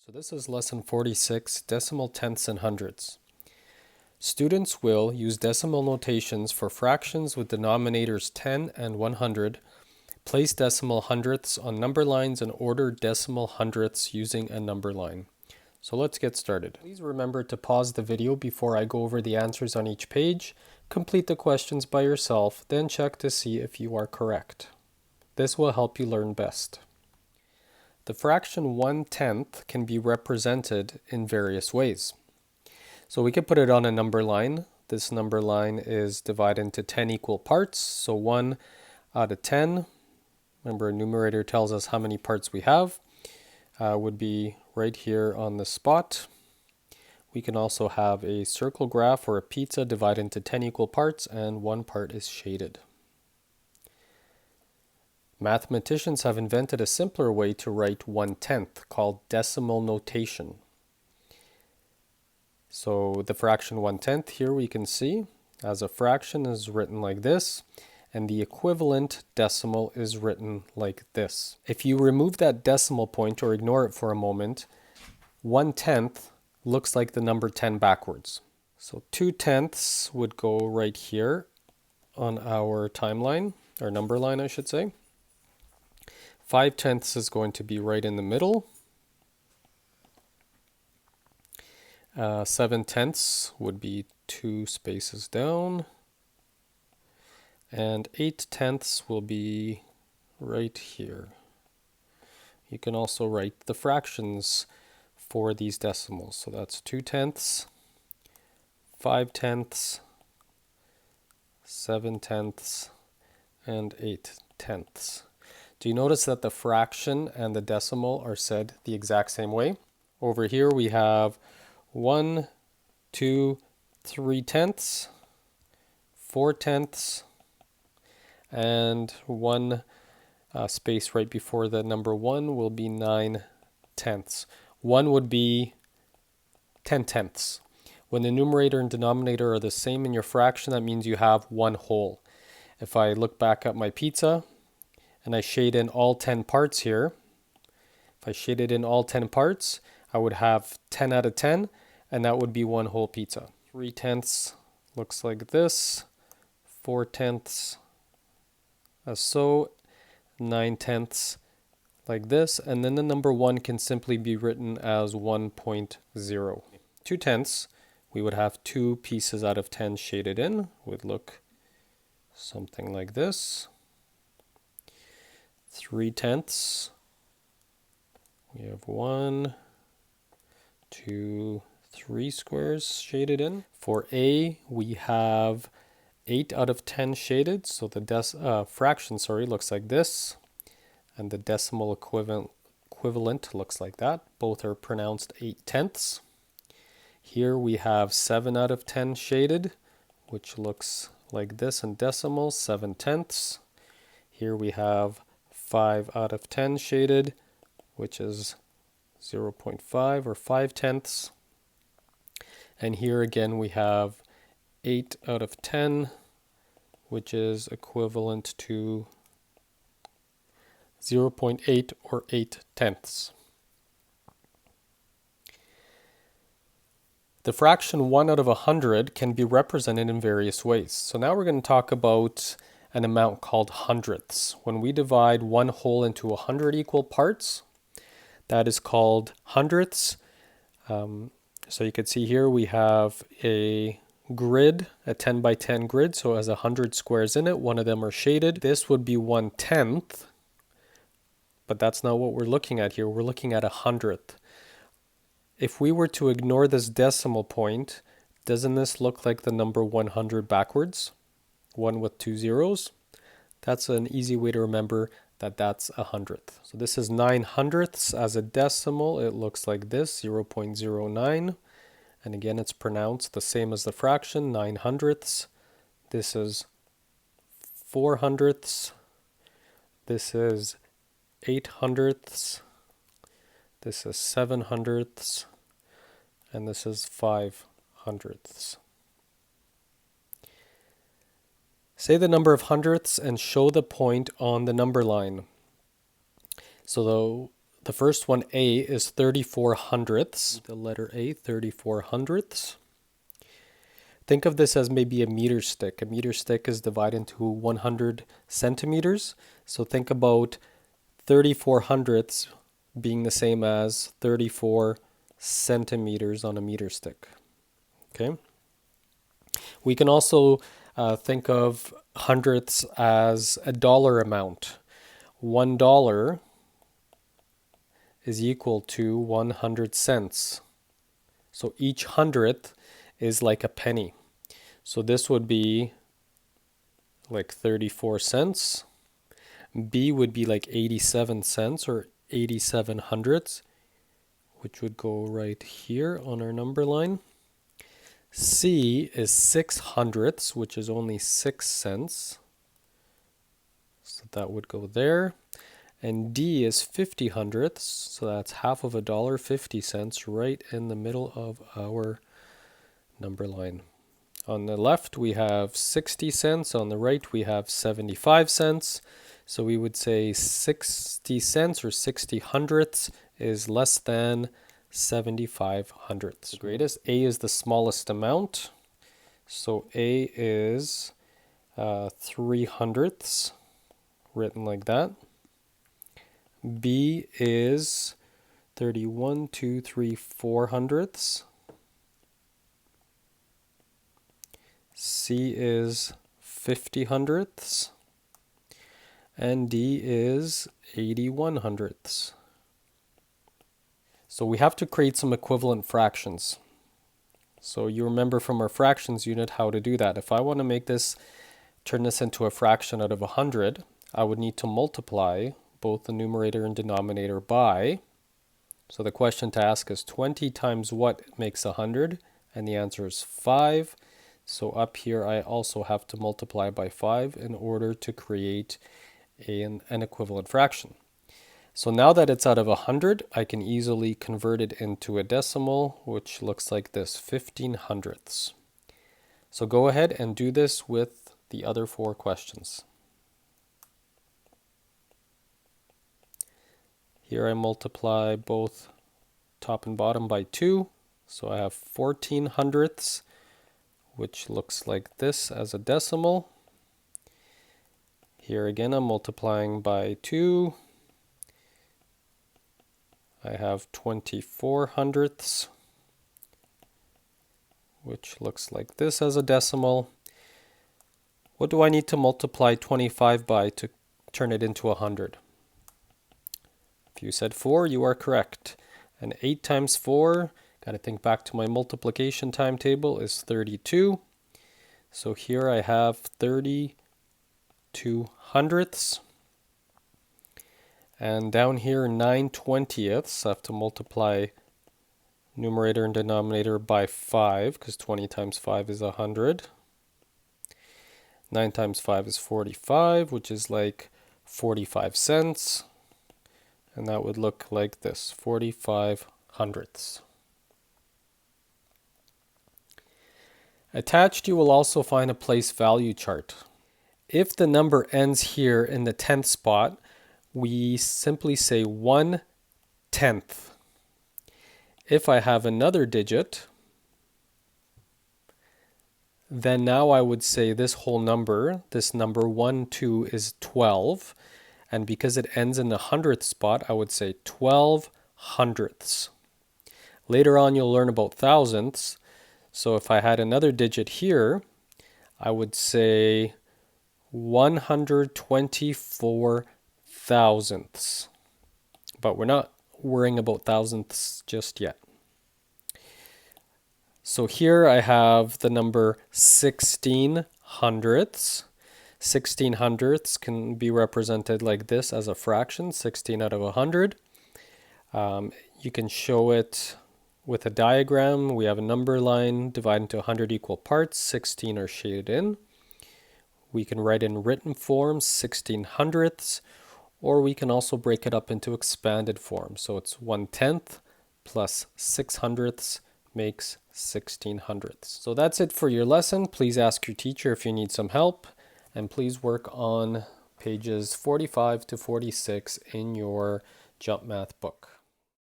So this is lesson 46, decimal tenths and hundredths. Students will use decimal notations for fractions with denominators 10 and 100, place decimal hundredths on number lines, and order decimal hundredths using a number line. So let's get started. Please remember to pause the video before I go over the answers on each page, complete the questions by yourself, then check to see if you are correct. This will help you learn best. The fraction 1/10 can be represented in various ways. So we could put it on a number line. This number line is divided into 10 equal parts. So 1 out of 10, remember a numerator tells us how many parts we have, would be right here on the spot. We can also have a circle graph or a pizza divided into 10 equal parts, and one part is shaded. Mathematicians have invented a simpler way to write 1/10 called decimal notation. So the fraction 1/10 here we can see as a fraction is written like this, and the equivalent decimal is written like this. If you remove that decimal point or ignore it for a moment, 1/10 looks like the number 10 backwards. So 2/10 would go right here on our timeline, or number line I should say. 5/10 is going to be right in the middle. 7/10 would be 2 spaces down. And 8/10 will be right here. You can also write the fractions for these decimals. So that's 2/10, 5/10, 7/10, and 8/10. Do you notice that the fraction and the decimal are said the exact same way? Over here we have 1, 2, 3/10, 4/10, and one space right before the number 1 will be 9/10. 1 would be 10/10. When the numerator and denominator are the same in your fraction, that means you have one whole. If I look back at my pizza, and I shade in all 10 parts here. If I shaded in all 10 parts, I would have 10 out of 10, and that would be one whole pizza. 3/10 looks like this, 4/10 as so, 9/10 like this, and then the number 1 can simply be written as 1.0. 2/10, we would have 2 pieces out of 10 shaded in, would look something like this. 3/10, we have 1, 2, 3 squares shaded in. For A, we have 8 out of 10 shaded, so the fraction looks like this, and the decimal equivalent looks like that. Both are pronounced 8/10. Here we have 7 out of 10 shaded, which looks like this in decimal, 7/10. Here we have 5 out of 10 shaded, which is 0.5 or 5/10. And here again we have 8 out of 10, which is equivalent to 0.8 or 8/10. The fraction 1 out of 100 can be represented in various ways. So now we're going to talk about an amount called hundredths. When we divide one whole into 100 equal parts, that is called hundredths. So you can see here we have a grid, a 10 by 10 grid, so it has 100 squares in it. One of them are shaded. This would be 1/10, but that's not what we're looking at here. We're looking at a hundredth. If we were to ignore this decimal point, doesn't this look like the number 100 backwards? 1 with 2 zeros. That's an easy way to remember that that's a hundredth. So this is 9/100ths as a decimal. It looks like this, 0.09. And again, it's pronounced the same as the fraction, 9/100ths. This is 4/100ths. This is 8/100ths. This is 7/100ths. And this is 5/100ths. Say the number of hundredths and show the point on the number line. So The first one, A, is 34 hundredths. The letter A, 34 hundredths. Think of this as maybe a meter stick. A meter stick is divided into 100 centimeters. So think about 34 hundredths being the same as 34 centimeters on a meter stick. Okay. We can also think of hundredths as a dollar amount. $1 is equal to 100 cents. So each hundredth is like a penny. So this would be like 34 cents. B would be like 87 cents or 87 hundredths, which would go right here on our number line. C is 6 hundredths, which is only 6 cents. So that would go there. And D is 50 hundredths, so that's half of a dollar, 50 cents, right in the middle of our number line. On the left, we have 60 cents. On the right, we have 75 cents. So we would say 60 cents or 60 hundredths is less than 75 hundredths. The greatest. A is the smallest amount. So A is 3 hundredths, written like that. B is 31, 2, 3, 4 hundredths. C is 50 hundredths. And D is 81 hundredths. So we have to create some equivalent fractions. So you remember from our fractions unit how to do that. If I want to turn this into a fraction out of 100, I would need to multiply both the numerator and denominator by. So the question to ask is 20 times what makes 100? And the answer is 5. So up here I also have to multiply by 5 in order to create an equivalent fraction. So now that it's out of 100, I can easily convert it into a decimal, which looks like this, 15 hundredths. So go ahead and do this with the other 4 questions. Here I multiply both top and bottom by 2. So I have 14 hundredths, which looks like this as a decimal. Here again, I'm multiplying by 2. I have 24 hundredths, which looks like this as a decimal. What do I need to multiply 25 by to turn it into 100? If you said 4, you are correct. And 8 times 4, got to think back to my multiplication timetable, is 32. So here I have 32 hundredths. And down here, 9 20ths. I have to multiply numerator and denominator by 5, because 20 times 5 is 100. 9 times 5 is 45, which is like 45 cents. And that would look like this, 45 hundredths. Attached, you will also find a place value chart. If the number ends here in the 10th spot, we simply say 1/10. If I have another digit, then now I would say this whole number, this number 1, 2 is 12. And because it ends in the 100th spot, I would say 12 hundredths. Later on, you'll learn about thousandths. So if I had another digit here, I would say 124 thousandths. But we're not worrying about thousandths just yet. So here I have the number 16 hundredths. 16 hundredths can be represented like this as a fraction, 16 out of 100. You can show it with a diagram. We have a number line divided into 100 equal parts. 16 are shaded in. We can write in written form 16 hundredths, or we can also break it up into expanded form. So it's 1/10 plus 6 hundredths makes 16 hundredths. So that's it for your lesson. Please ask your teacher if you need some help. And please work on pages 45 to 46 in your Jump Math book.